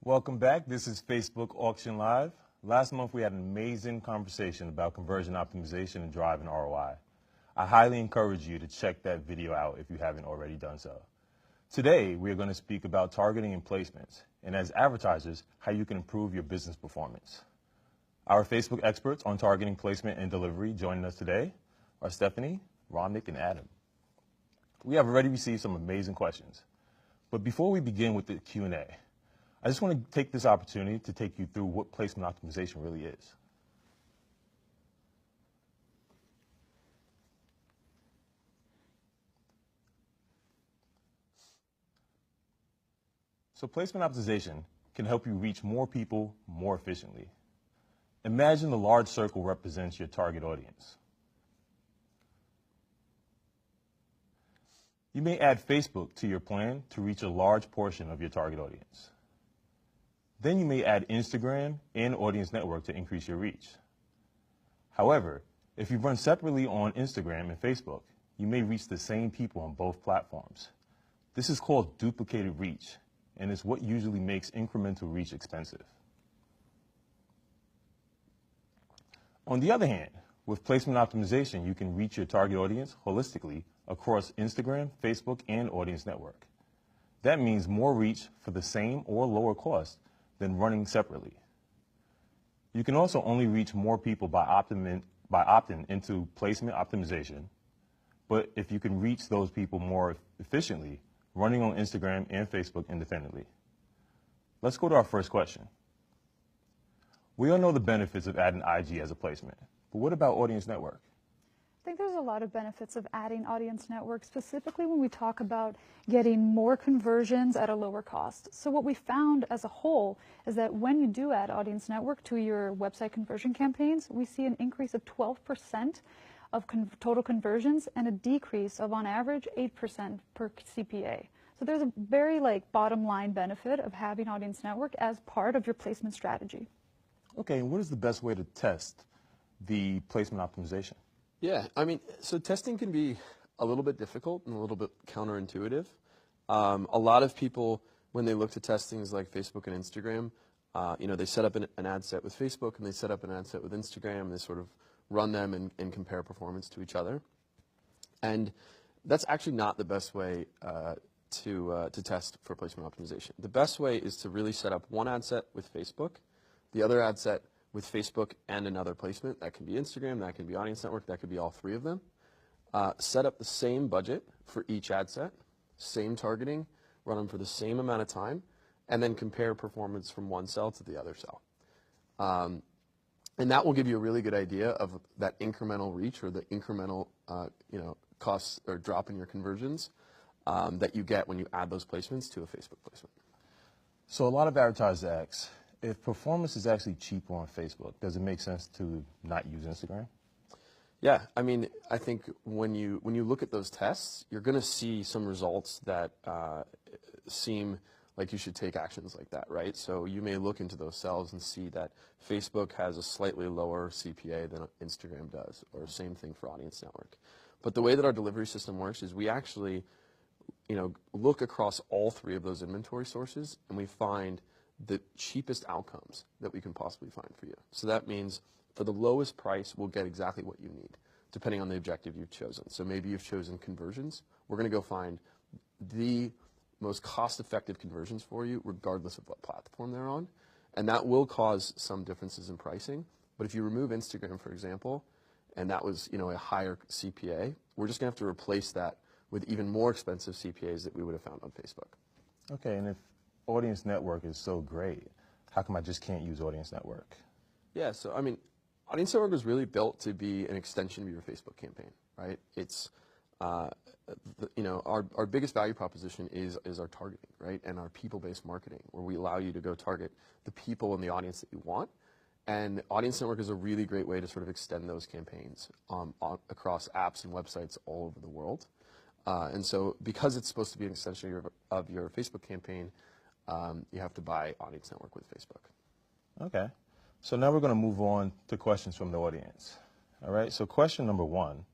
Welcome back. This is Facebook Auction Live. Last month we had an amazing conversation about conversion optimization and driving ROI. I highly encourage you to check that video out if you haven't already done so. Today we are going to speak about targeting and placements, and as advertisers, how you can improve your business performance. Our Facebook experts on targeting, placement, and delivery joining us today are Stephanie, Romnick, and Adam. We have already received some amazing questions. But before we begin with the Q&A, I just want to take this opportunity to take you through what placement optimization really is. So placement optimization can help you reach more people more efficiently. Imagine the large circle represents your target audience. You may add Facebook to your plan to reach a large portion of your target audience. Then you may add Instagram and Audience Network to increase your reach. However, if you run separately on Instagram and Facebook, you may reach the same people on both platforms. This is called duplicated reach, and is what usually makes incremental reach expensive. On the other hand, with placement optimization, you can reach your target audience holistically across Instagram, Facebook, and Audience Network. That means more reach for the same or lower cost than running separately. You can also only reach more people by opting into placement optimization, but if you can reach those people more efficiently, running on Instagram and Facebook independently. Let's go to our first question. We all know the benefits of adding IG as a placement, but what about Audience Network? I think there's a lot of benefits of adding Audience Network, specifically when we talk about getting more conversions at a lower cost. So what we found as a whole is that when you do add Audience Network to your website conversion campaigns, we see an increase of 12% of total conversions and a decrease of, on average, 8% per CPA. So there's a very bottom line benefit of having Audience Network as part of your placement strategy. Okay, and what is the best way to test the placement optimization? Yeah, I mean, so testing can be a little bit difficult and a little bit counterintuitive. A lot of people, when they look to test things like Facebook and Instagram, they set up an ad set with Facebook and they set up an ad set with Instagram, and they sort of run them and compare performance to each other. And that's actually not the best way to test for placement optimization. The best way is to really set up one ad set with Facebook, the other ad set with Facebook and another placement. That can be Instagram, that can be Audience Network, that could be all three of them. Set up the same budget for each ad set, same targeting, run them for the same amount of time, and then compare performance from one cell to the other cell. And that will give you a really good idea of that incremental reach or the incremental costs or drop in your conversions that you get when you add those placements to a Facebook placement. So a lot of advertisers ask, if performance is actually cheaper on Facebook, does it make sense to not use Instagram? Yeah, I mean, I think when you look at those tests, you're going to see some results that seem like you should take actions like that, right? So you may look into those cells and see that Facebook has a slightly lower CPA than Instagram does, or same thing for Audience Network. But the way that our delivery system works is we actually, look across all three of those inventory sources, and we find the cheapest outcomes that we can possibly find for you. So that means for the lowest price, we'll get exactly what you need, depending on the objective you've chosen. So maybe you've chosen conversions. We're going to go find the most cost-effective conversions for you, regardless of what platform they're on. And that will cause some differences in pricing. But if you remove Instagram, for example, and that was a higher CPA, we're just going to have to replace that with even more expensive CPAs that we would have found on Facebook. Okay, and if Audience Network is so great, how come I just can't use Audience Network? Yeah, so I mean, Audience Network was really built to be an extension of your Facebook campaign, right? It's, our biggest value proposition is our targeting, right? And our people-based marketing, where we allow you to go target the people in the audience that you want. And Audience Network is a really great way to sort of extend those campaigns across apps and websites all over the world. And so because it's supposed to be an extension of your Facebook campaign, you have to buy Audience Network with Facebook. Okay. So now we're going to move on to questions from the audience. All right. So question number 1.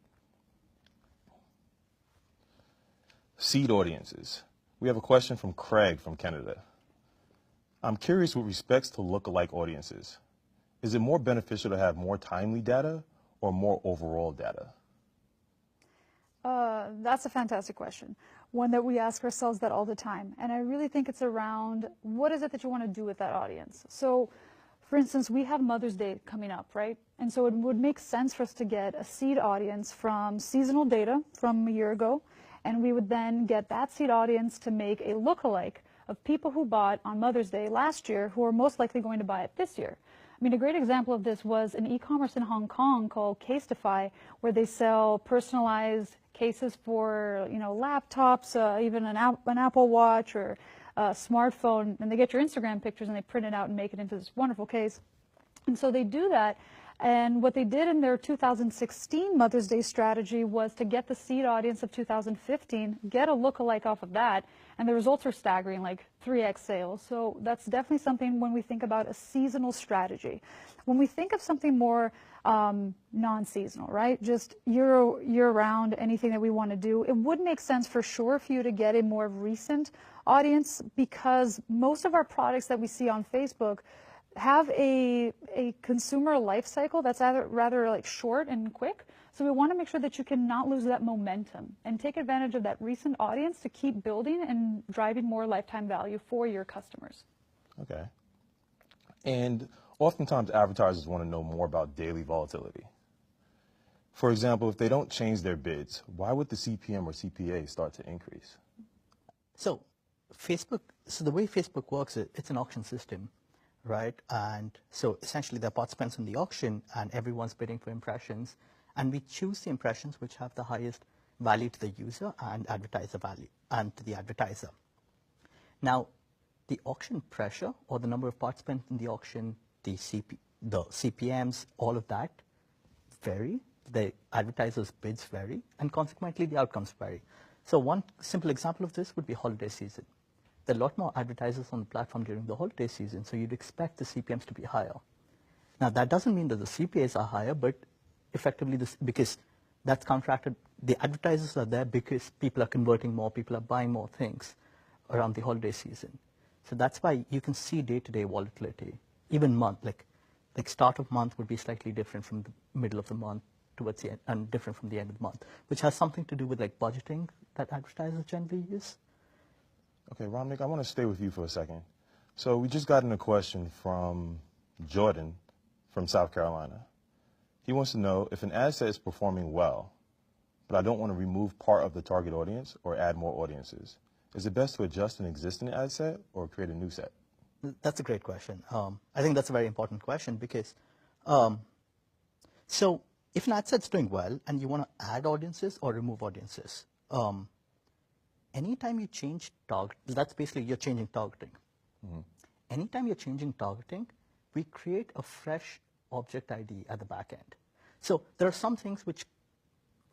Seed audiences. We have a question from Craig from Canada. I'm curious with respects to lookalike audiences. Is it more beneficial to have more timely data or more overall data? That's a fantastic question. One that we ask ourselves that all the time. And I really think it's around what is it that you want to do with that audience? So, for instance, we have Mother's Day coming up, right? And so it would make sense for us to get a seed audience from seasonal data from a year ago. And we would then get that seed audience to make a lookalike of people who bought on Mother's Day last year who are most likely going to buy it this year. I mean, a great example of this was an e-commerce in Hong Kong called Casetify, where they sell personalized cases for, laptops, even an Apple Watch or a smartphone, and they get your Instagram pictures and they print it out and make it into this wonderful case. And so they do that. And what they did in their 2016 Mother's Day strategy was to get the seed audience of 2015, get a lookalike off of that, and the results are staggering, like 3x sales. So that's definitely something when we think about a seasonal strategy. When we think of something more non-seasonal, right, just year-round, anything that we want to do, it would make sense for sure for you to get a more recent audience, because most of our products that we see on Facebook have a consumer life cycle that's rather like short and quick. So we want to make sure that you cannot lose that momentum and take advantage of that recent audience to keep building and driving more lifetime value for your customers. Okay. And oftentimes advertisers want to know more about daily volatility. For example, if they don't change their bids, why would the CPM or CPA start to increase? So the way Facebook works, it's an auction system. Right, and so essentially there are participants in the auction and everyone's bidding for impressions, and we choose the impressions which have the highest value to the user and advertiser value and to the advertiser. Now, the auction pressure or the number of participants in the auction, the CPMs, all of that vary. The advertisers' bids vary, and consequently the outcomes vary. So one simple example of this would be holiday season. There are a lot more advertisers on the platform during the holiday season, so you'd expect the CPMs to be higher. Now, that doesn't mean that the CPAs are higher, but effectively, because that's counteracted, the advertisers are there because people are converting more, people are buying more things around the holiday season. So that's why you can see day-to-day volatility, even month, like start of month would be slightly different from the middle of the month towards the end, and different from the end of the month, which has something to do with like budgeting that advertisers generally use. Okay, Ramnik, I want to stay with you for a second. So we just got in a question from Jordan from South Carolina. He wants to know if an ad set is performing well, but I don't want to remove part of the target audience or add more audiences. Is it best to adjust an existing ad set or create a new set? That's a great question. I think that's a very important question because, so if an ad set's doing well and you want to add audiences or remove audiences, anytime you change target, that's basically you're changing targeting. Mm-hmm. Anytime you're changing targeting, we create a fresh object ID at the back end. So there are some things which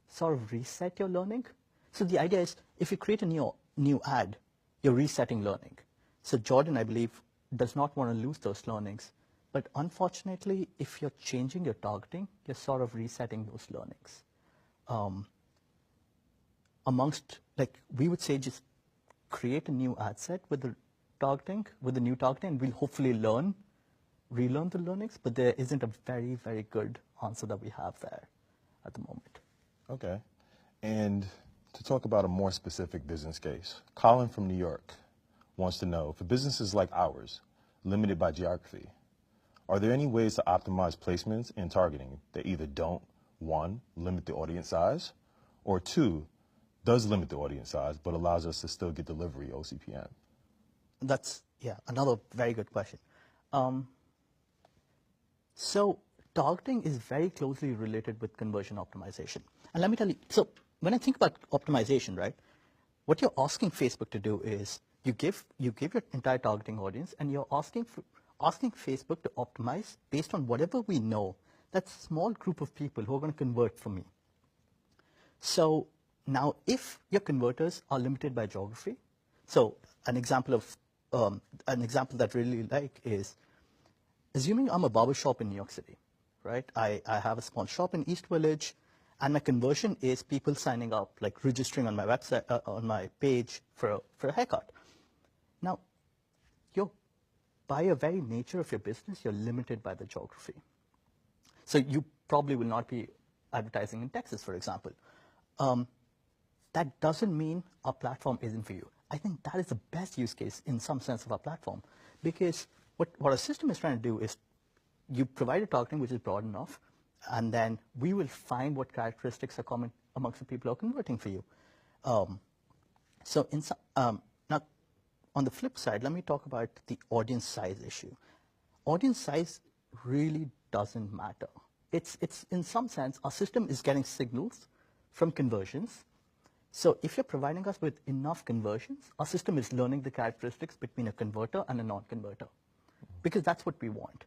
sort of reset your learning. So the idea is if you create a new ad, you're resetting learning. So Jordan, I believe, does not want to lose those learnings. But unfortunately, if you're changing your targeting, you're sort of resetting those learnings. We would say just create a new ad set with the targeting, with the new targeting, and we'll hopefully relearn the learnings, but there isn't a very, very good answer that we have there at the moment. Okay. And to talk about a more specific business case, Colin from New York wants to know, for businesses like ours, limited by geography, are there any ways to optimize placements and targeting that either don't, one, limit the audience size, or two, does limit the audience size, but allows us to still get delivery OCPM? That's, another very good question. So targeting is very closely related with conversion optimization. And let me tell you, so when I think about optimization, right, what you're asking Facebook to do is you give your entire targeting audience and you're asking Facebook to optimize based on whatever we know, that small group of people who are going to convert for me. So now, if your converters are limited by geography, so an example that I really like is, assuming I'm a barber shop in New York City, right? I have a small shop in East Village, and my conversion is people signing up, like registering on my website, on my page for a haircut. Now, your by your very nature of your business, you're limited by the geography. So you probably will not be advertising in Texas, for example. That doesn't mean our platform isn't for you. I think that is the best use case in some sense of our platform, because what our system is trying to do is you provide a targeting which is broad enough, and then we will find what characteristics are common amongst the people who are converting for you. So now, on the flip side, let me talk about the audience size issue. Audience size really doesn't matter. It's in some sense, our system is getting signals from conversions. So if you're providing us with enough conversions, our system is learning the characteristics between a converter and a non-converter, because that's what we want.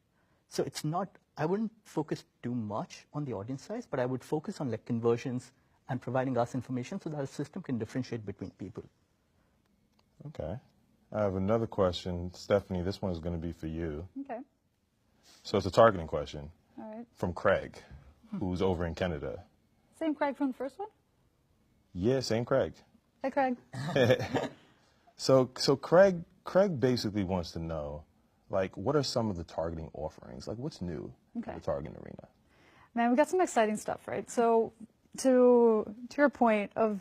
So it's not, I wouldn't focus too much on the audience size, but I would focus on like conversions and providing us information so that the system can differentiate between people. Okay. I have another question. Stephanie, this one is going to be for you. Okay. So it's a targeting question All right. from Craig, who's over in Canada. Same Craig from the first one? Yeah, same Craig. Hey, Craig. So Craig basically wants to know, like, what are some of the targeting offerings? Like, what's new in the targeting arena? Man, we got some exciting stuff, right? So to your point of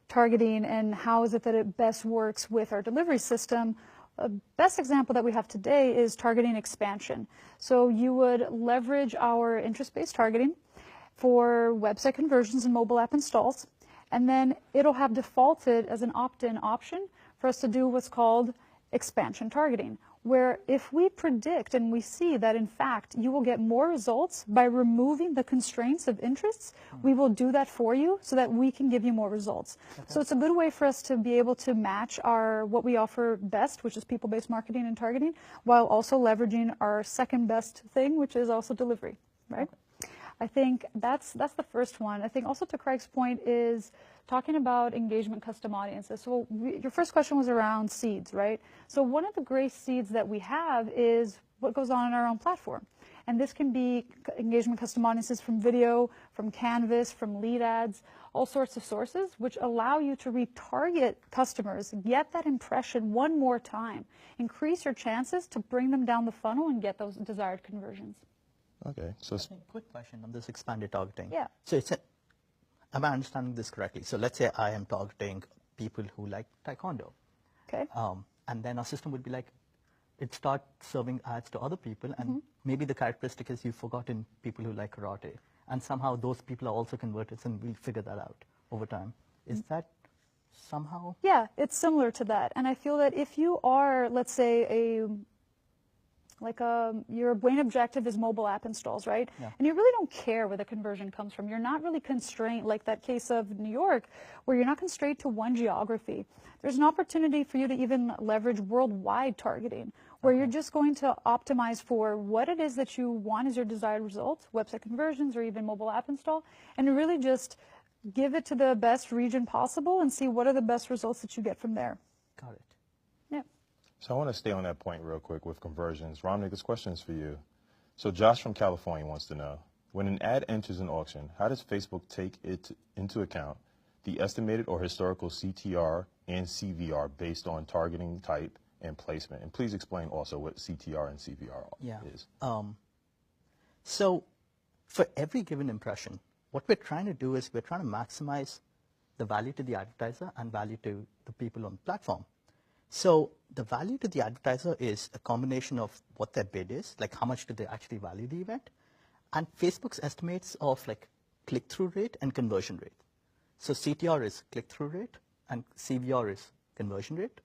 targeting and how is it that it best works with our delivery system, a best example that we have today is targeting expansion. So you would leverage our interest-based targeting for website conversions and mobile app installs, and then it'll have defaulted as an opt-in option for us to do what's called expansion targeting, where if we predict and we see that in fact you will get more results by removing the constraints of interests, we will do that for you so that we can give you more results. Okay. So it's a good way for us to be able to match what we offer best, which is people-based marketing and targeting, while also leveraging our second best thing, which is also delivery, right? Okay. I think that's the first one. I think also to Craig's point is talking about engagement custom audiences. So your first question was around seeds, right? So one of the great seeds that we have is what goes on in our own platform. And this can be engagement custom audiences from video, from Canvas, from lead ads, all sorts of sources, which allow you to retarget customers, get that impression one more time, increase your chances to bring them down the funnel and get those desired conversions. Okay, so quick question on this expanded targeting. Yeah. So am I understanding this correctly? So let's say I am targeting people who like taekwondo. Okay. And then our system would be like, it starts serving ads to other people, and maybe the characteristic is you've forgotten people who like karate, and somehow those people are also converted, and we'll figure that out over time. Is that somehow? Yeah, it's similar to that. And I feel that if you are, let's say, your main objective is mobile app installs, right? Yeah. And you really don't care where the conversion comes from. You're not really constrained, like that case of New York, where you're not constrained to one geography. There's an opportunity for you to even leverage worldwide targeting, where you're just going to optimize for what it is that you want as your desired results, website conversions or even mobile app install, and really just give it to the best region possible and see what are the best results that you get from there. Got it. Yeah. So I want to stay on that point real quick with conversions. Ramnik, this question is for you. So Josh from California wants to know, when an ad enters an auction, how does Facebook take it into account the estimated or historical CTR and CVR based on targeting type and placement? And please explain also what CTR and CVR is. So for every given impression, what we're trying to do is we're trying to maximize the value to the advertiser and value to the people on the platform. So the value to the advertiser is a combination of what their bid is, like how much do they actually value the event, and Facebook's estimates of like click-through rate and conversion rate. So CTR is click-through rate and CVR is conversion rate.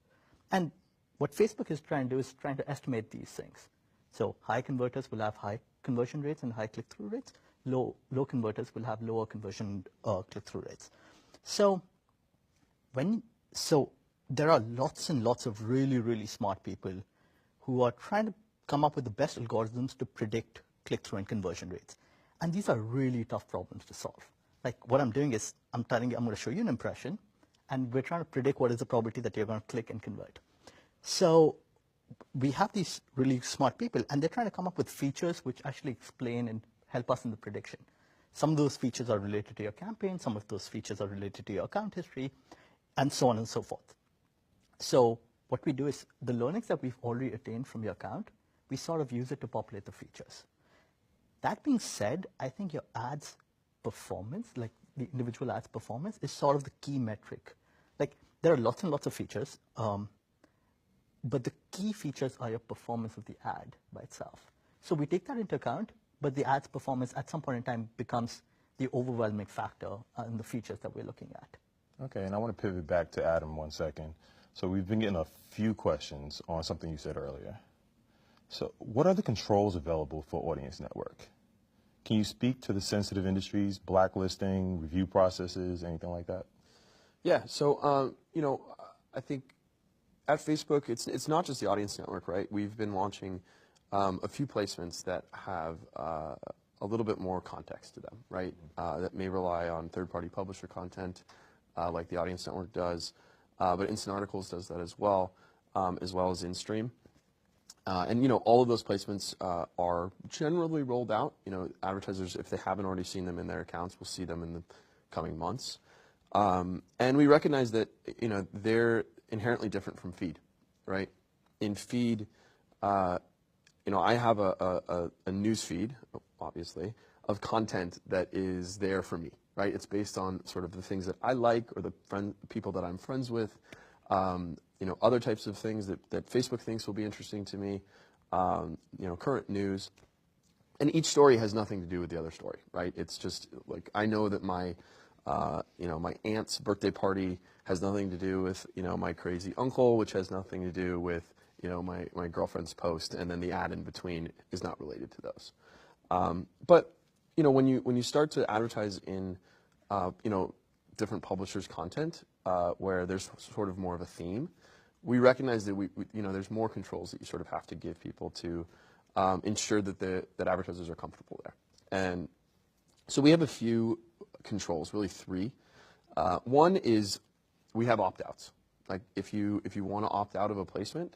And what Facebook is trying to do is trying to estimate these things. So high converters will have high conversion rates and high click-through rates. Low converters will have lower conversion click-through rates. So there are lots and lots of really, really smart people who are trying to come up with the best algorithms to predict click-through and conversion rates. And these are really tough problems to solve. Like what I'm doing is I'm going to show you an impression, and we're trying to predict what is the probability that you're going to click and convert. So we have these really smart people, and they're trying to come up with features which actually explain and help us in the prediction. Some of those features are related to your campaign, some of those features are related to your account history, and so on and so forth. So what we do is the learnings that we've already attained from your account, we sort of use it to populate the features. That being said, I think your ads performance, like the individual ads performance, is sort of the key metric. Like there are lots and lots of features, but the key features are your performance of the ad by itself. So we take that into account, but the ads performance at some point in time becomes the overwhelming factor in the features that we're looking at. Okay, and I want to pivot back to Adam 1 second. So we've been getting a few questions on something you said earlier. So what are the controls available for Audience Network? Can you speak to the sensitive industries, blacklisting, review processes, anything like that? Yeah, so, I think at Facebook, it's not just the Audience Network, right? We've been launching a few placements that have a little bit more context to them, right? That may rely on third-party publisher content, like the Audience Network does, but Instant Articles does that as well as InStream. And all of those placements are generally rolled out. Advertisers, if they haven't already seen them in their accounts, will see them in the coming months. And we recognize that they're inherently different from feed, right? In feed, I have a news feed, obviously, of content that is there for me, right? It's based on sort of the things that I like or the people that I'm friends with. Other types of things that Facebook thinks will be interesting to me, current news. And each story has nothing to do with the other story, right? It's just like, I know that my aunt's birthday party has nothing to do with, my crazy uncle, which has nothing to do with, my girlfriend's post, and then the ad in between is not related to those. But, when you start to advertise in, different publishers' content, where there's sort of more of a theme, we recognize that there's more controls that you sort of have to give people to ensure that advertisers are comfortable there. And so we have a few controls, really three. One is we have opt-outs. Like if you want to opt out of a placement,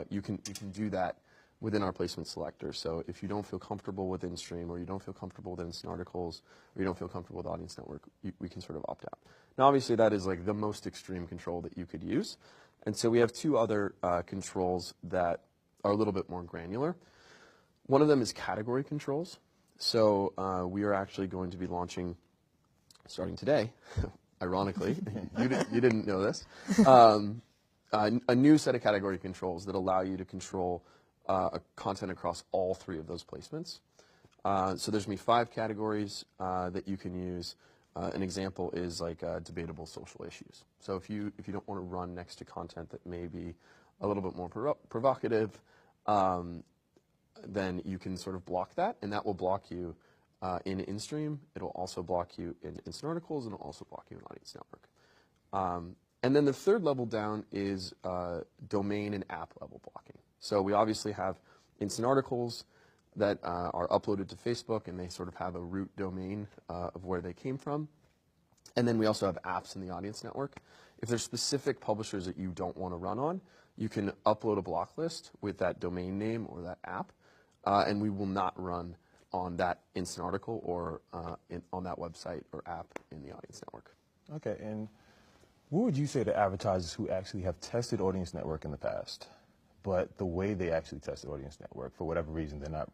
you can do that within our placement selector. So if you don't feel comfortable with InStream, or you don't feel comfortable with Instant Articles, or you don't feel comfortable with Audience Network, we can sort of opt out. Now, obviously, that is like the most extreme control that you could use. And so we have two other controls that are a little bit more granular. One of them is category controls. So we are actually going to be launching, starting today, ironically, you didn't know this, a new set of category controls that allow you to control content across all three of those placements. So there's going to be 5 categories that you can use. An example is like debatable social issues. So if you don't want to run next to content that may be a little bit more provocative, then you can sort of block that, and that will block you in InStream. It'll also block you in Instant Articles, and it'll also block you in Audience Network. And then the third level down is domain and app level blocking. So we obviously have Instant Articles that are uploaded to Facebook, and they sort of have a root domain of where they came from. And then we also have apps in the Audience Network. If there's specific publishers that you don't want to run on, you can upload a block list with that domain name or that app, and we will not run on that Instant Article or on that website or app in the Audience Network. Okay, and what would you say to advertisers who actually have tested Audience Network in the past, but the way they actually tested Audience Network, for whatever reason, they're not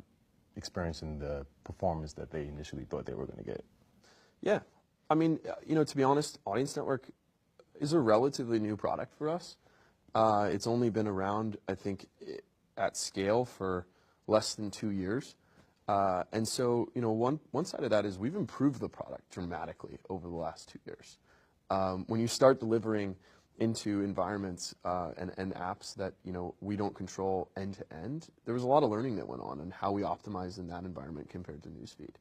experiencing the performance that they initially thought they were going to get? Yeah. I mean, to be honest, Audience Network is a relatively new product for us. It's only been around, I think, at scale for less than 2 years. And so, one side of that is we've improved the product dramatically over the last 2 years. When you start delivering into environments and apps that we don't control end to end, there was a lot of learning that went on and how we optimize in that environment compared to newsfeed.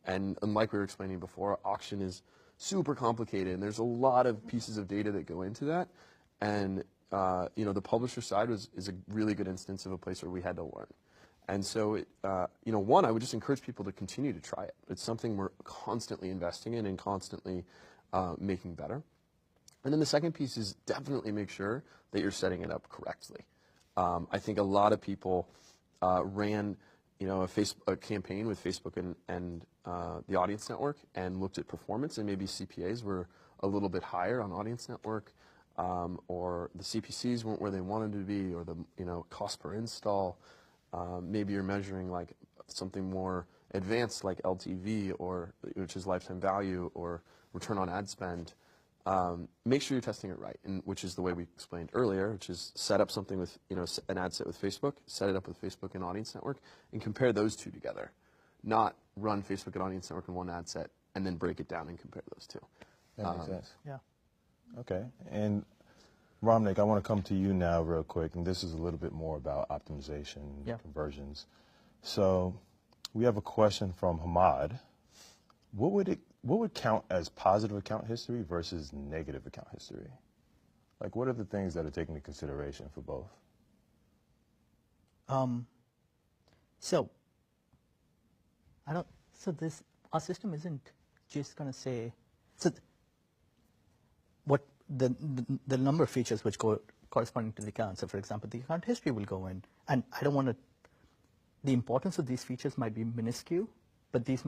And like we were explaining before, auction is super complicated, and there's a lot of pieces of data that go into that. And the publisher side is a really good instance of a place where we had to learn. And so, one, I would just encourage people to continue to try it. It's something we're constantly investing in and constantly making better. And then the second piece is definitely make sure that you're setting it up correctly. I think a lot of people ran a campaign with Facebook and the Audience Network and looked at performance, and maybe CPAs were a little bit higher on Audience Network, or the CPCs weren't where they wanted to be, or the cost per install. Maybe you're measuring like something more advanced like LTV, or which is lifetime value, or return on ad spend. Make sure you're testing it right, and which is the way we explained earlier, which is set up something with an ad set with Facebook, set it up with Facebook and Audience Network, and compare those two together. Not run Facebook and Audience Network in one ad set and then break it down and compare those two. That makes sense. Yeah. Okay. And Ramnik, I want to come to you now real quick, and this is a little bit more about optimization, conversions. So we have a question from Hamad. What would count as positive account history versus negative account history? Like, what are the things that are taken into consideration for both? Our system isn't just going to say, so what the number of features which go corresponding to the account. So for example, the account history will go in, and I don't want to, the importance of these features might be minuscule, but these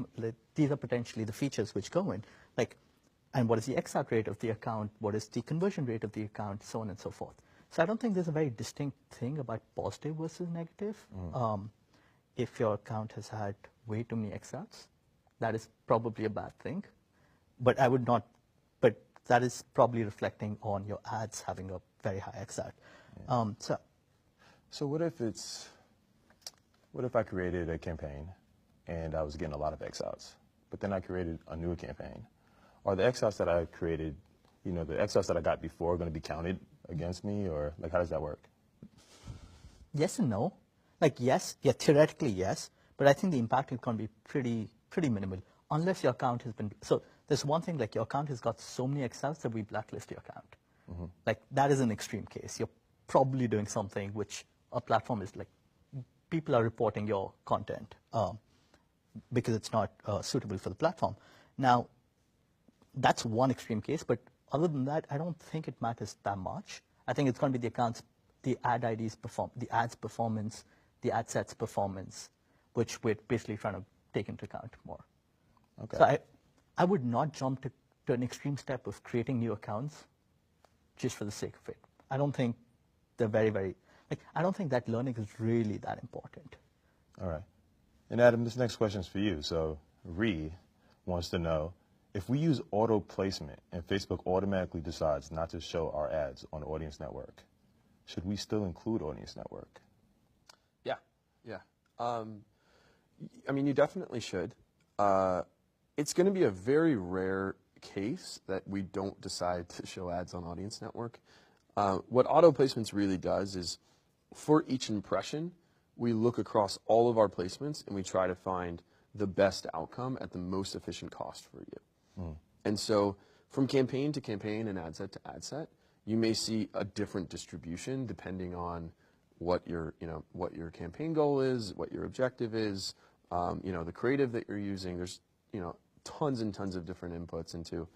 are potentially the features which go in, like, and what is the exit rate of the account, what is the conversion rate of the account, so on and so forth. So I don't think there's a very distinct thing about positive versus negative. If your account has had way too many exits, that is probably a bad thing. But that is probably reflecting on your ads having a very high exit. So what if I created a campaign and I was getting a lot of X-outs, but then I created a new campaign? Are the X-outs that I created, the X-outs that I got before going to be counted against me, or like how does that work? Yes and no. Like yes, theoretically yes, but I think the impact is going to be pretty minimal unless your account has been. So there's one thing, like your account has got so many X-outs that we blacklist your account. Like that is an extreme case. You're probably doing something which a platform is like, people are reporting your content because it's not suitable for the platform. Now, that's one extreme case, but other than that, I don't think it matters that much. I think it's going to be the accounts, the ad IDs the ads performance, the ad sets performance, which we're basically trying to take into account more. Okay. So I would not jump to an extreme step of creating new accounts just for the sake of it. I don't think they're I don't think that learning is really that important. All right. And Adam, this next question is for you. So Ree wants to know, if we use auto placement and Facebook automatically decides not to show our ads on Audience Network, should we still include Audience Network? Yeah. I mean, you definitely should. It's going to be a very rare case that we don't decide to show ads on Audience Network. What auto placements really does is, for each impression, we look across all of our placements and we try to find the best outcome at the most efficient cost for you. And so from campaign to campaign and ad set to ad set, you may see a different distribution depending on what your campaign goal is, what your objective is, the creative that you're using. There's, tons and tons of different inputs into,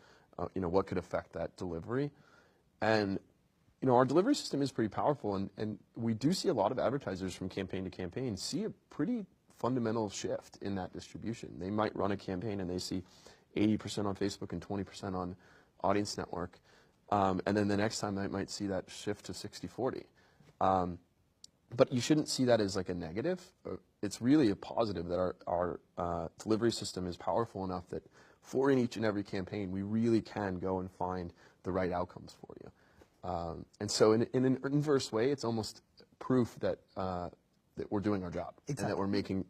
what could affect that delivery. And, our delivery system is pretty powerful, and we do see a lot of advertisers from campaign to campaign see a pretty fundamental shift in that distribution. They might run a campaign and they see 80% on Facebook and 20% on Audience Network. And then the next time they might see that shift to 60-40. But you shouldn't see that as like a negative. It's really a positive that our delivery system is powerful enough that for in each and every campaign, we really can go and find the right outcomes for you. And so in an inverse way, it's almost proof that that we're doing our job. Exactly. And that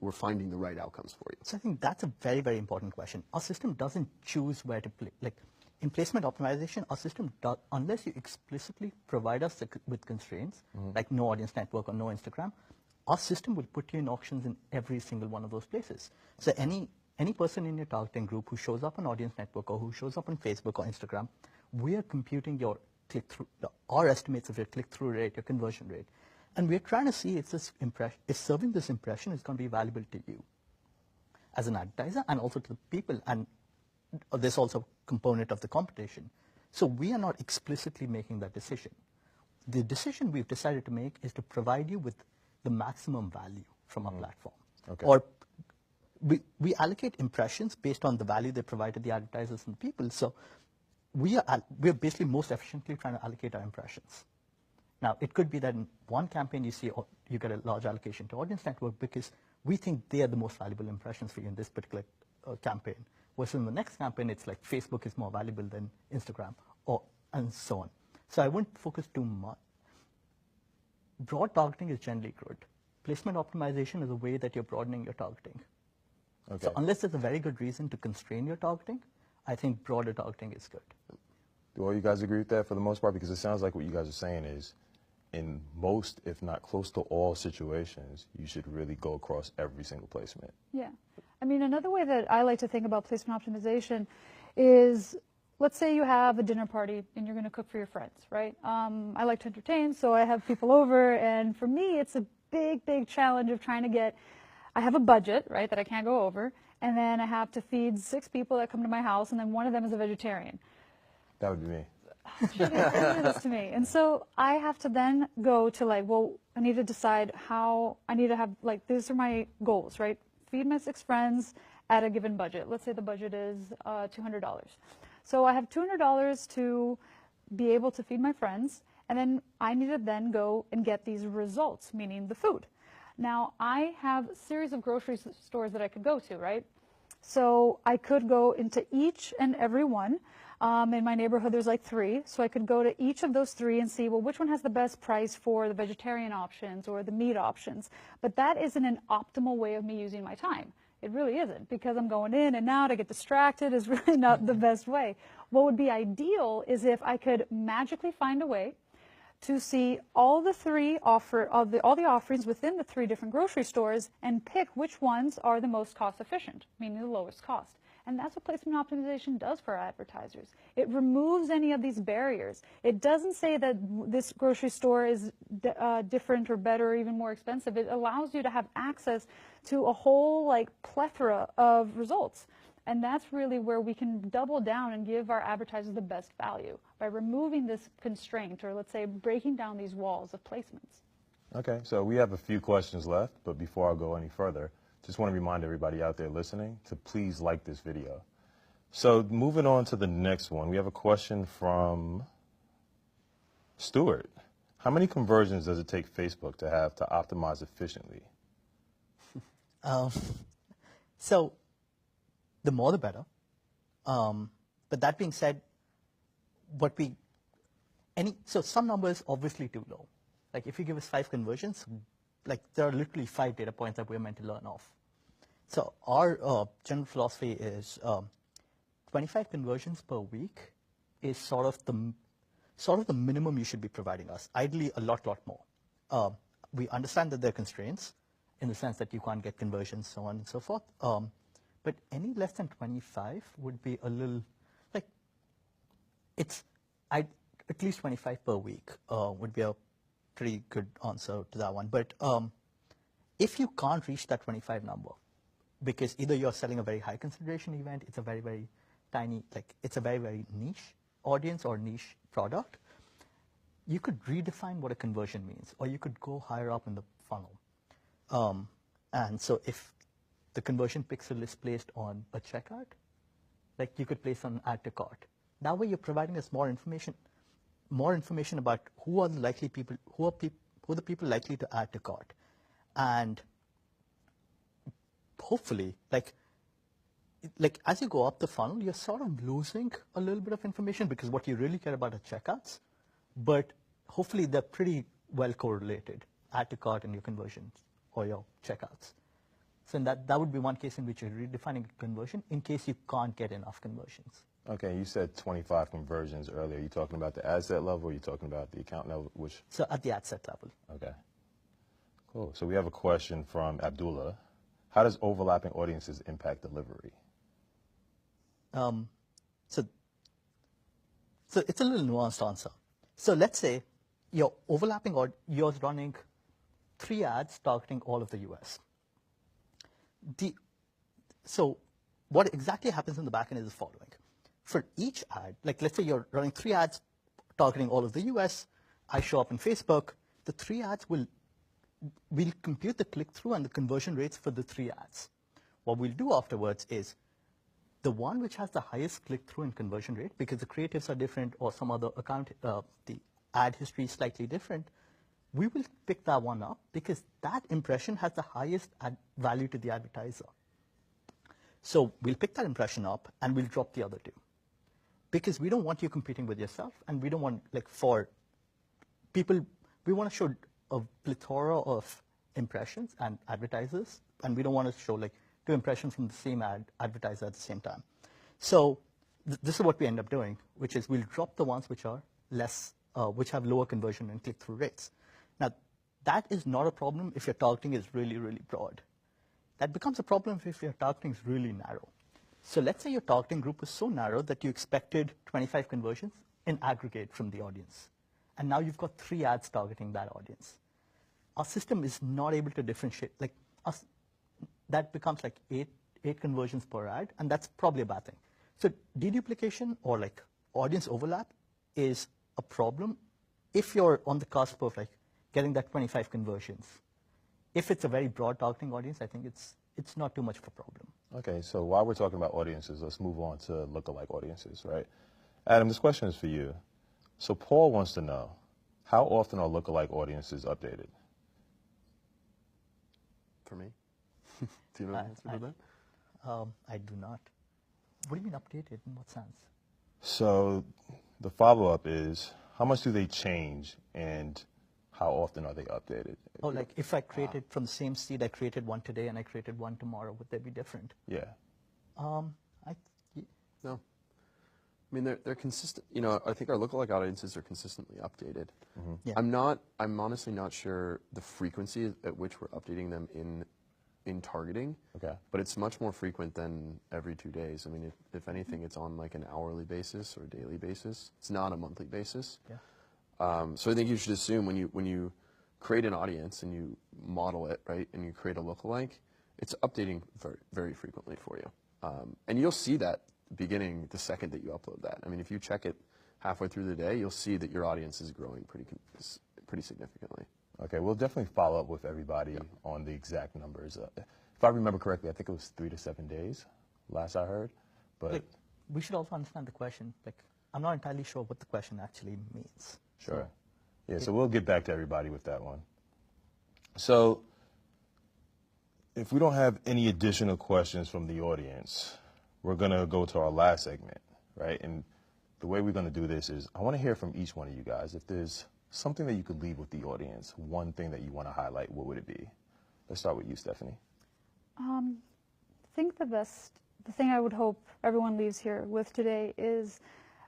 we're finding the right outcomes for you. So I think that's a very, very important question. Our system doesn't choose where to play. Like in placement optimization, our system does, unless you explicitly provide us with constraints, like no Audience Network or no Instagram, our system will put you in auctions in every single one of those places. So any person in your targeting group who shows up on Audience Network or who shows up on Facebook or Instagram, we are computing your click-through, our estimates of your click-through rate, your conversion rate. And we're trying to see if serving this impression is going to be valuable to you as an advertiser and also to the people. And there's also a component of the competition. So we are not explicitly making that decision. The decision we've decided to make is to provide you with the maximum value from our platform. Okay. Or we allocate impressions based on the value they provide to the advertisers and the people. So we're basically most efficiently trying to allocate our impressions. Now, it could be that in one campaign you get a large allocation to audience network because we think they are the most valuable impressions for you in this particular campaign. Versus in the next campaign, it's like Facebook is more valuable than Instagram, and so on. So I wouldn't focus too much. Broad targeting is generally good. Placement optimization is a way that you're broadening your targeting. Okay. So unless there's a very good reason to constrain your targeting, I think broader targeting is good. Do all you guys agree with that for the most part? Because it sounds like what you guys are saying is, in most, if not close to all situations, you should really go across every single placement. Yeah. I mean, another way that I like to think about placement optimization is, let's say you have a dinner party and you're going to cook for your friends, right? I like to entertain, so I have people over, and for me, it's a big, big challenge of trying to get, I have a budget, right, that I can't go over, and then I have to feed 6 people that come to my house, and then one of them is a vegetarian. That would be me. She did this to me. And so I have to then go to like, well, I need to decide how, I need to have, like, these are my goals, right? Feed my 6 friends at a given budget. Let's say the budget is $200. So I have $200 to be able to feed my friends, and then I need to then go and get these results, meaning the food. Now, I have a series of grocery stores that I could go to, right? So I could go into each and every one. In my neighborhood, there's like 3. So I could go to each of those 3 and see, well, which one has the best price for the vegetarian options or the meat options. But that isn't an optimal way of me using my time. It really isn't, because I'm going in and out, I get distracted, is really not the best way. What would be ideal is if I could magically find a way to see all the offerings within the 3 different grocery stores and pick which ones are the most cost efficient, meaning the lowest cost. And that's what placement optimization does for our advertisers. It removes any of these barriers. It doesn't say that this grocery store is different or better or even more expensive. It allows you to have access to a whole like plethora of results. And that's really where we can double down and give our advertisers the best value, by removing this constraint, or let's say breaking down these walls of placements. Okay, so we have a few questions left, but before I go any further, just want to remind everybody out there listening to please like this video. So moving on to the next one, we have a question from Stuart. How many conversions does it take Facebook to have to optimize efficiently? So the more the better. But that being said, so some numbers obviously too low. Like if you give us 5 conversions, like there are literally 5 data points that we're meant to learn off. So our general philosophy is 25 conversions per week is sort of the minimum you should be providing us. Ideally, a lot more. We understand that there are constraints in the sense that you can't get conversions, so on and so forth. But any less than 25 would be a little, like, at least 25 per week would be a pretty good answer to that one. But if you can't reach that 25 number, because either you're selling a very high consideration event, it's a very, very tiny, like it's a very, very niche audience or niche product, you could redefine what a conversion means, or you could go higher up in the funnel. And so if the conversion pixel is placed on a checkout, like you could place on add to cart. That way you're providing us more information about who are the likely people, who are the people likely to add to cart. And hopefully, like as you go up the funnel, you're sort of losing a little bit of information, because what you really care about are checkouts, but hopefully they're pretty well correlated, add to cart and your conversions or your checkouts. So that would be one case in which you're redefining a conversion in case you can't get enough conversions. Okay, you said 25 conversions earlier. Are you talking about the ad set level, or are you talking about the account level? Which? So at the ad set level. Okay, cool. So we have a question from Abdullah. How does overlapping audiences impact delivery? So it's a little nuanced answer. So let's say you're overlapping, or you're running 3 ads targeting all of the US. So what exactly happens in the backend is the following. For each ad, like let's say you're running 3 ads targeting all of the US, I show up in Facebook, the 3 ads we'll compute the click-through and the conversion rates for the 3 ads. What we'll do afterwards is the one which has the highest click-through and conversion rate, because the creatives are different or some other account, the ad history is slightly different, we will pick that one up because that impression has the highest value to the advertiser. So we'll pick that impression up and we'll drop the other two. Because we don't want you competing with yourself, and we don't want, like, for people, we want to show a plethora of impressions and advertisers, and we don't want to show, like, 2 impressions from the same advertiser at the same time. So this is what we end up doing, which is we'll drop the ones which are less, which have lower conversion and click-through rates. Now, that is not a problem if your targeting is really, really broad. That becomes a problem if your targeting is really narrow. So let's say your targeting group was so narrow that you expected 25 conversions in aggregate from the audience. And now you've got 3 ads targeting that audience. Our system is not able to differentiate. Like, that becomes like 8 conversions per ad, and that's probably a bad thing. So deduplication or like audience overlap is a problem if you're on the cusp of like getting that 25 conversions. If it's a very broad targeting audience, I think it's not too much of a problem. Okay, so while we're talking about audiences, let's move on to lookalike audiences, right? Adam, this question is for you. So Paul wants to know, how often are lookalike audiences updated? For me? Do you know the answer to that? I do not. What do you mean updated? In what sense? So the follow-up is, how much do they change and how often are they updated? Oh, like if I created from the same seed, I created one today and I created one tomorrow, would they be different? Yeah. No. I mean, they're consistent. You know, I think our lookalike audiences are consistently updated. Mm-hmm. Yeah. I'm honestly not sure the frequency at which we're updating them in targeting. Okay. But it's much more frequent than every 2 days. I mean, if anything, it's on like an hourly basis or a daily basis. It's not a monthly basis. Yeah. So I think you should assume when you create an audience and you model it, right, and you create a lookalike, it's updating very, very frequently for you. And you'll see that beginning the second that you upload that. I mean, if you check it halfway through the day, you'll see that your audience is growing pretty significantly. Okay, we'll definitely follow up with everybody on the exact numbers. If I remember correctly, I think it was 3 to 7 days, last I heard. But Like, we should also understand the question. Like, I'm not entirely sure what the question actually means. sure. Yeah, so we'll get back to everybody with that one. So if we don't have any additional questions from the audience, we're going to go to our last segment, right? And the way we're going to do this is I want to hear from each one of you guys. If there's something that you could leave with the audience, one thing that you want to highlight, what would it be? Let's start with you, Stephanie. I think the thing I would hope everyone leaves here with today is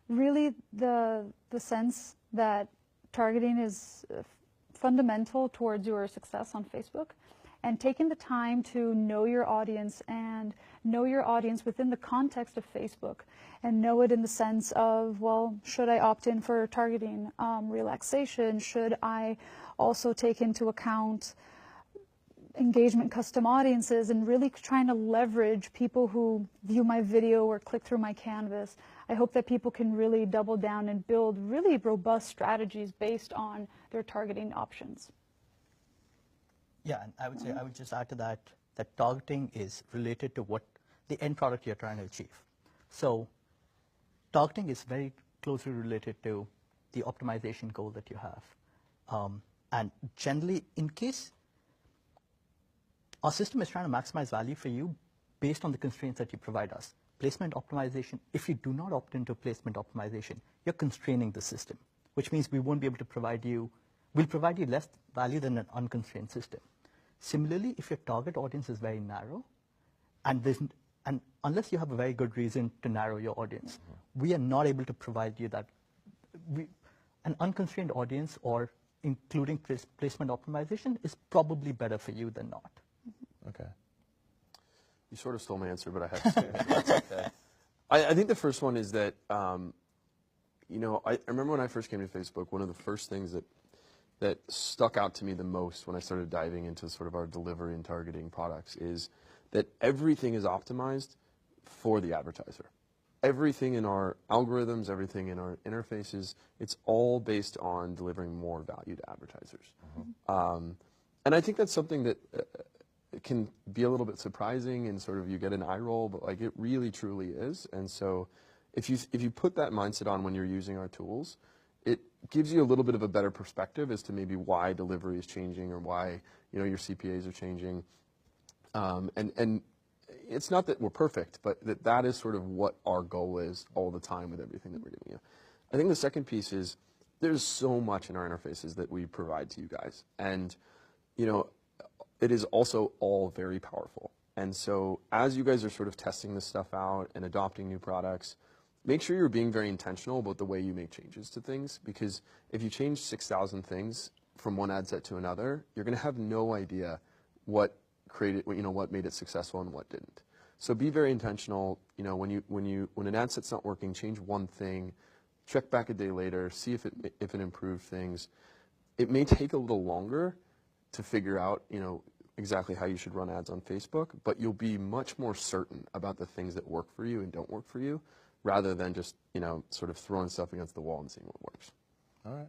really the sense that targeting is fundamental towards your success on Facebook, and taking the time to know your audience and know your audience within the context of Facebook, and know it in the sense of, well, should I opt in for targeting relaxation? Should I also take into account engagement custom audiences, and really trying to leverage people who view my video or click through my canvas. I hope that people can really double down and build really robust strategies based on their targeting options. Yeah, and I would say, I would just add to that, that targeting is related to what the end product you're trying to achieve. So targeting is very closely related to the optimization goal that you have. And generally, in case our system is trying to maximize value for you based on the constraints that you provide us. Placement optimization, if you do not opt into placement optimization, you're constraining the system, which means we won't be able to provide you, we'll provide you less value than an unconstrained system. Similarly, if your target audience is very narrow, and unless you have a very good reason to narrow your audience, we are not able to provide you that. An unconstrained audience or including placement optimization is probably better for you than not. Okay. You sort of stole my answer, but I have to say it. That's okay. I think the first one is that, you know, I remember when I first came to Facebook, one of the first things that stuck out to me the most when I started diving into sort of our delivery and targeting products is that everything is optimized for the advertiser. Everything in our algorithms, everything in our interfaces, it's all based on delivering more value to advertisers. And I think that's something that it can be a little bit surprising and sort of you get an eye roll, but like it really truly is. And so if you put that mindset on when you're using our tools, it gives you a little bit of a better perspective as to maybe why delivery is changing or why, you know, your CPAs are changing. And it's not that we're perfect, but that is sort of what our goal is all the time with everything that we're doing. You know? I think the second piece is there's so much in our interfaces that we provide to you guys. And, you know, it is also all very powerful. And so as you guys are sort of testing this stuff out and adopting new products, make sure you're being very intentional about the way you make changes to things, because if you change 6,000 things from one ad set to another, you're going to have no idea what created, you know, what made it successful and what didn't. So be very intentional. You know, when an ad set's not working, change one thing, check back a day later, see if it improved things. It may take a little longer to figure out, you know, exactly how you should run ads on Facebook, but you'll be much more certain about the things that work for you and don't work for you, rather than just, you know, sort of throwing stuff against the wall and seeing what works. All right.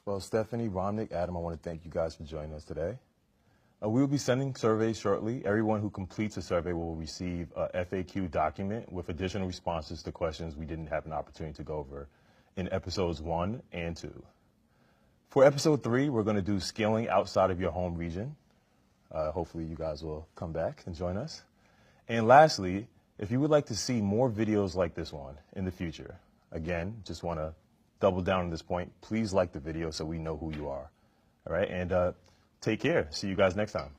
Well, Stephanie, Romnick, Adam, I want to thank you guys for joining us today. We will be sending surveys shortly. Everyone who completes a survey will receive a FAQ document with additional responses to questions we didn't have an opportunity to go over in episodes 1 and 2. For episode 3, we're going to do scaling outside of your home region. Hopefully you guys will come back and join us. And lastly, if you would like to see more videos like this one in the future, again, just want to double down on this point, please like the video so we know who you are. All right, and take care. See you guys next time.